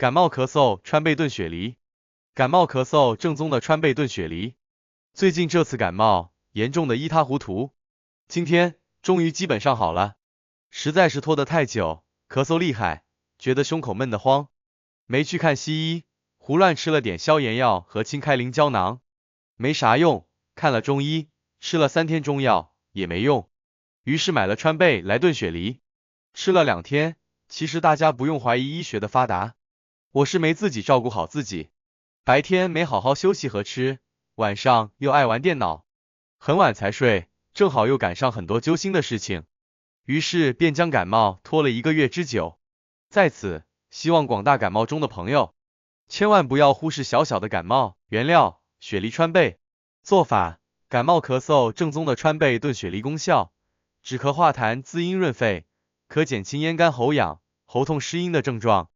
感冒咳嗽川贝炖雪梨，感冒咳嗽正宗的川贝炖雪梨。最近这次感冒严重的一塌糊涂，今天终于基本上好了，实在是拖得太久，咳嗽厉害，觉得胸口闷得慌，没去看西医，胡乱吃了点消炎药和清开灵胶囊，没啥用，看了中医，吃了3天中药也没用，于是买了川贝来炖雪梨，吃了2天。其实大家不用怀疑医学的发达，我是没自己照顾好自己，白天没好好休息和吃，晚上又爱玩电脑，很晚才睡，正好又赶上很多揪心的事情，于是便将感冒拖了1个月之久。在此，希望广大感冒中的朋友，千万不要忽视小小的感冒。原料：雪梨川贝。做法：感冒咳嗽正宗的川贝炖雪梨。功效：止咳化痰、滋阴润肺，可减轻咽干喉痒、喉痛湿音的症状，